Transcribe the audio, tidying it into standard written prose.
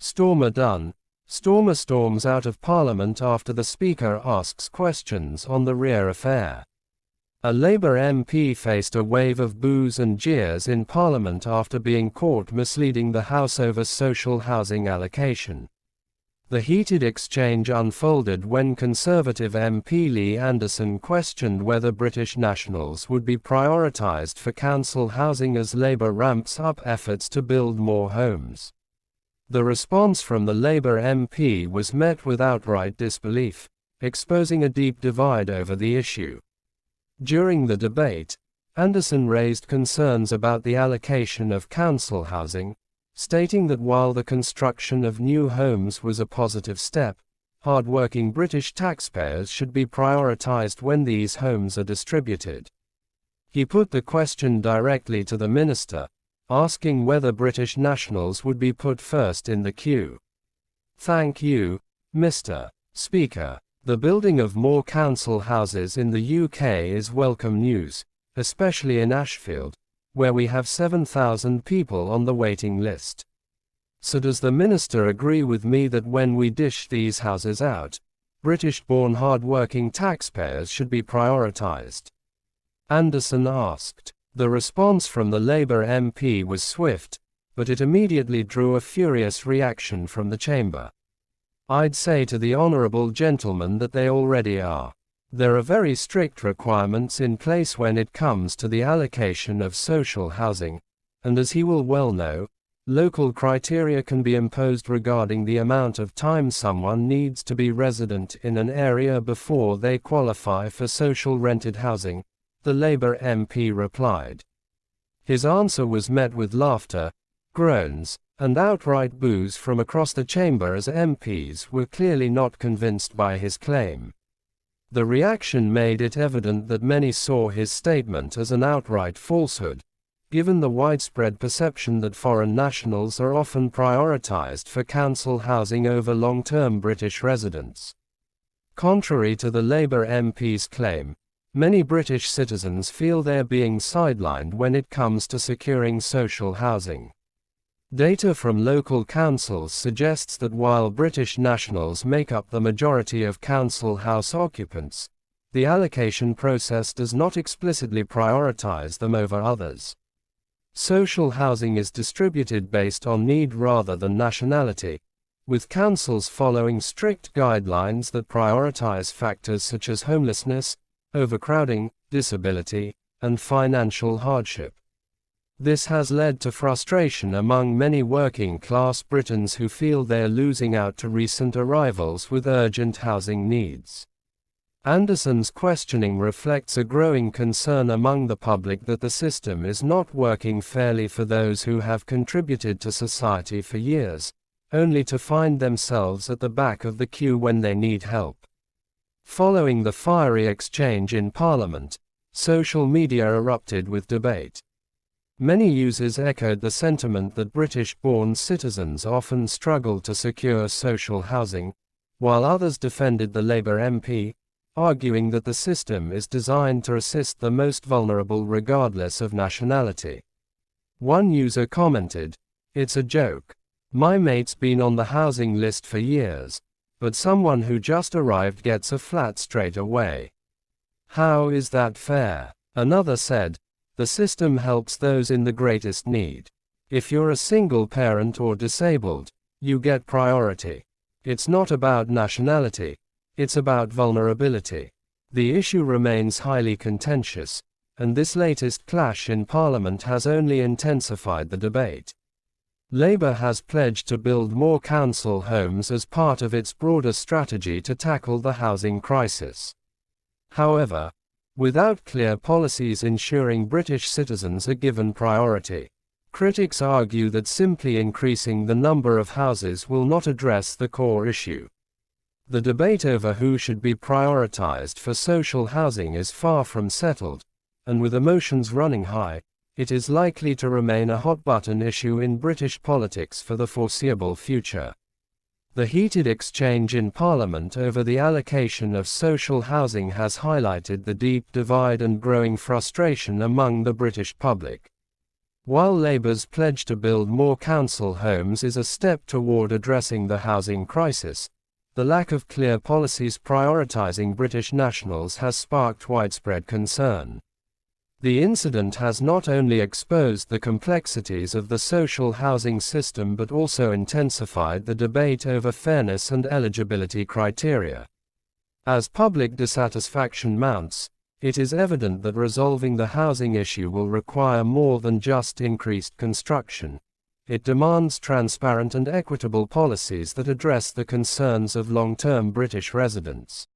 Starmer done. Starmer storms out of Parliament after the Speaker asks questions on the Rayner affair. A Labour MP faced a wave of boos and jeers in Parliament after being caught misleading the House over social housing allocation. The heated exchange unfolded when Conservative MP Lee Anderson questioned whether British nationals would be prioritised for council housing as Labour ramps up efforts to build more homes. The response from the Labour MP was met with outright disbelief, exposing a deep divide over the issue. During the debate, Anderson raised concerns about the allocation of council housing, stating that while the construction of new homes was a positive step, hard-working British taxpayers should be prioritised when these homes are distributed. He put the question directly to the minister, asking whether British nationals would be put first in the queue. Thank you, Mr. Speaker. The building of more council houses in the UK is welcome news, especially in Ashfield, where we have 7,000 people on the waiting list. So does the minister agree with me that when we dish these houses out, British-born hard-working taxpayers should be prioritised? Anderson asked. The response from the Labour MP was swift, but it immediately drew a furious reaction from the chamber. I'd say to the honourable gentleman that they already are. There are very strict requirements in place when it comes to the allocation of social housing, and as he will well know, local criteria can be imposed regarding the amount of time someone needs to be resident in an area before they qualify for social rented housing, the Labour MP replied. His answer was met with laughter, groans, and outright boos from across the chamber as MPs were clearly not convinced by his claim. The reaction made it evident that many saw his statement as an outright falsehood, given the widespread perception that foreign nationals are often prioritised for council housing over long-term British residents. Contrary to the Labour MP's claim, many British citizens feel they're being sidelined when it comes to securing social housing. Data from local councils suggests that while British nationals make up the majority of council house occupants, the allocation process does not explicitly prioritise them over others. Social housing is distributed based on need rather than nationality, with councils following strict guidelines that prioritise factors such as homelessness, overcrowding, disability, and financial hardship. This has led to frustration among many working-class Britons who feel they're losing out to recent arrivals with urgent housing needs. Anderson's questioning reflects a growing concern among the public that the system is not working fairly for those who have contributed to society for years, only to find themselves at the back of the queue when they need help. Following the fiery exchange in Parliament, social media erupted with debate. Many users echoed the sentiment that British-born citizens often struggle to secure social housing, while others defended the Labour MP, arguing that the system is designed to assist the most vulnerable regardless of nationality. One user commented, "It's a joke. My mate's been on the housing list for years, but someone who just arrived gets a flat straight away. How is that fair?" Another said, "The system helps those in the greatest need. If you're a single parent or disabled, you get priority. It's not about nationality, it's about vulnerability." The issue remains highly contentious, and this latest clash in Parliament has only intensified the debate. Labour has pledged to build more council homes as part of its broader strategy to tackle the housing crisis. However, without clear policies ensuring British citizens are given priority, critics argue that simply increasing the number of houses will not address the core issue. The debate over who should be prioritised for social housing is far from settled, and with emotions running high, it is likely to remain a hot-button issue in British politics for the foreseeable future. The heated exchange in Parliament over the allocation of social housing has highlighted the deep divide and growing frustration among the British public. While Labour's pledge to build more council homes is a step toward addressing the housing crisis, the lack of clear policies prioritising British nationals has sparked widespread concern. The incident has not only exposed the complexities of the social housing system but also intensified the debate over fairness and eligibility criteria. As public dissatisfaction mounts, it is evident that resolving the housing issue will require more than just increased construction. It demands transparent and equitable policies that address the concerns of long-term British residents.